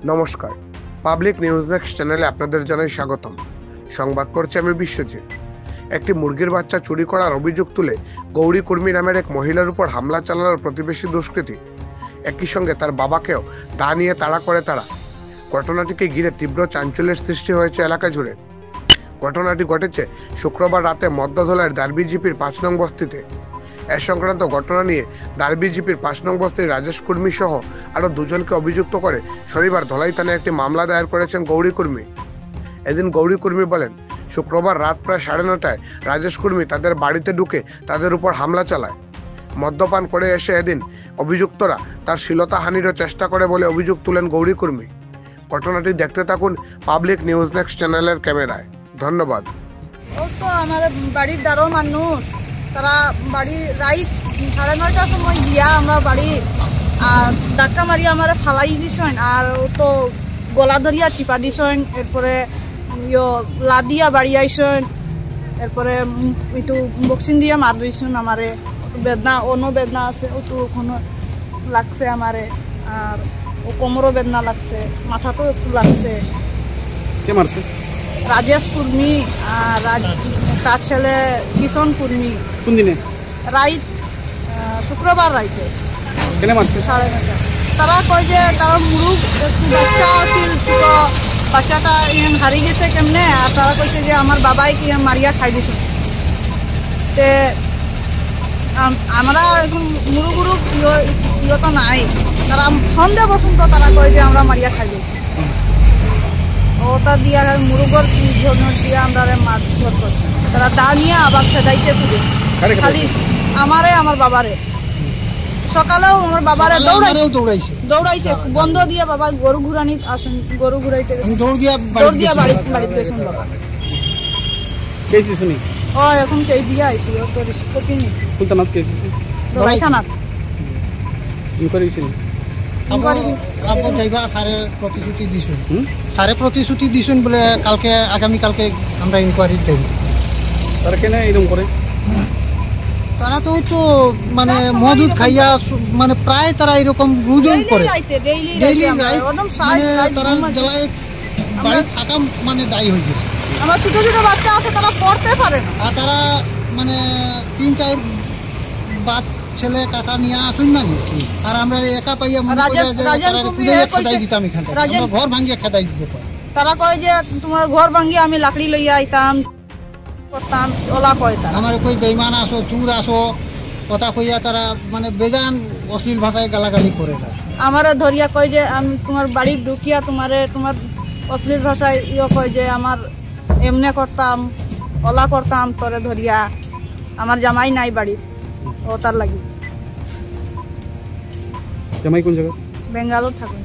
নমস্কার, public news next চ্যানেলে আপনাদের জানাই স্বাগতম। সংবাদ পড়ছি আমি বিশ্বজিৎ। একটি মুরগির বাচ্চা চুরি করার অভিযোগ তুলে গৌরী কুর্মী নামের এক মহিলার উপর হামলা চালানোর প্রতিবেশী দুষ্কৃতী, একই সঙ্গে তার বাবাকেও দা নিয়ে তাড়া করে তারা। ঘটনাটিকে ঘিরে তীব্র চাঞ্চল্যের সৃষ্টি হয়েছে এলাকা জুড়ে। ঘটনাটি ঘটেছে শুক্রবার রাতে মধ্যধলার দারবি জিপির 5 নং বস্তিতে। এ সংক্রান্ত ঘটনা নিয়ে দারবি জিপির 5 নং বস্তির রাজেশ কুর্মী সহ আরও দুজনকে অভিযুক্ত করে শনিবার ধলাই থানায় একটি মামলা দায়ের করেছেন গৌরী কুর্মী। এদিন গৌরী কুর্মী বলেন, শুক্রবার রাত প্রায় 9:30টায় রাজেশ কুর্মী তাদের বাড়িতে ঢুকে তাদের উপর হামলা চালায়। মদ্যপান করে এসে এদিন অভিযুক্তরা তার শ্লীলতাহানিরও চেষ্টা করে বলে অভিযোগ তুলেন গৌরী কুর্মী। ঘটনাটি দেখতে থাকুন পাবলিক নিউজ নেক্সট চ্যানেলের ক্যামেরায়। ধন্যবাদ। তো আমার বাড়ির দ্বারো মানুষ তারা বাড়ি রাইত 9:30টার সময় গিয়া আমরা বাড়ি আর ধাক্কা মারি আমার ফালাই দিছেন আর তো গলা ধরিয়া চিপা দিছেন, এরপরে লাদিয়া বাড়ি আইসেন, এরপরে একটু বক্সিং দিয়া মার দিয়েছেন। আমারে বেদনা বেদনা আছে, ও তো ওখানে লাগছে আমারে, আর ও কোমরও বেদনা লাগছে, মাথাতেও একটু লাগছে। কে মারছে? রাজেশ কুর্মী আর তার ছেলে কিষণ কুর্মী। কোন দিনে? রাইত শুক্রবার রাইতে। কেন মারছে? 9:30। তারা কয় যে তারা মুরুগ একটু বাচ্চা আছিল, ছোট বাচ্চাটা হারিয়ে গেছে কেমনে, আর তারা কইছে যে আমার বাবাই কি মারিয়া খাই দিছে। তে আমরা এখন মুরুগুরু ইয়ে তো নাই, তারা সন্দেহ বসন্ত তারা কয় যে আমরা মারিয়া খাই দিয়েছি। ওটা দিয়া মুরুগর ধরনের দিয়ে আমরা মারধর করছি। তারা দা নিয়ে আবার সেদাইতে পুজো খালি আমারে আমার বাবারে। সকালেও আমার বাবারে দৌড়াইছে বন্ধ দিয়ে বাবা গরু ঘুরানি আসুন, গরু ঘুরাইতে দৌড় দিয়া বাড়িতে গেছেন বাবা। ও এখন সেই দিয়ে আইসি, ও তো কপি নিছি থানাত। প্রতিশ্রুতি দিছেন বলে কালকে আগামীকালকে আমরা ইনকোয়ারি দেব। তারা কেন এরকম করে? তারা তো মানে মজুদ খাইয়া মানে প্রায় তারা এরকম রুজন করে তারা জেলায় বাড়ি থাকা মানে দায়ী হয়ে গেছে। আমার ছোট ছোট বাচ্চা আছে, তারা পড়তে পারে না, আর তারা মানে 3-4 বাপ ছেলে কাকা নিয়ে আসুন না, আর আমরা একা পাইয়া ঘর ভাঙিয়া খেদাই দিতে। তারা কয় যে তোমার ঘর ভাঙিয়ে আমি লাকড়ি লইয়া আইতাম করতাম, ওলা কয় তারা আমার কই বেইমান আসো, চুর আসো কথা কইয়া তারা মানে বেজান অশ্লীল ভাষায় গালাগালি করে। আমার ধরিয়া কয় যে আমি তোমার বাড়ি ঢুকিয়া তোমার অশ্লীল ভাষায় কয় যে আমার এমনে করতাম, ওলা করতাম, তোরে ধরিয়া আমার জামাই নাই বাড়ি, ও তার লাগি। জামাই কোন জায়গা? বেঙ্গালোর থাকুন।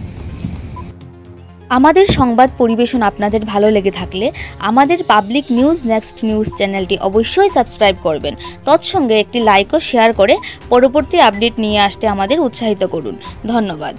আমাদের সংবাদ পরিবেশন আপনাদের ভালো লেগে থাকলে আমাদের পাবলিক নিউজ নেক্সট নিউজ চ্যানেলটি অবশ্যই সাবস্ক্রাইব করবেন। তৎসঙ্গে একটি লাইক ও শেয়ার করে পরবর্তী আপডেট নিয়ে আসতে আমাদের উৎসাহিত করুন। ধন্যবাদ।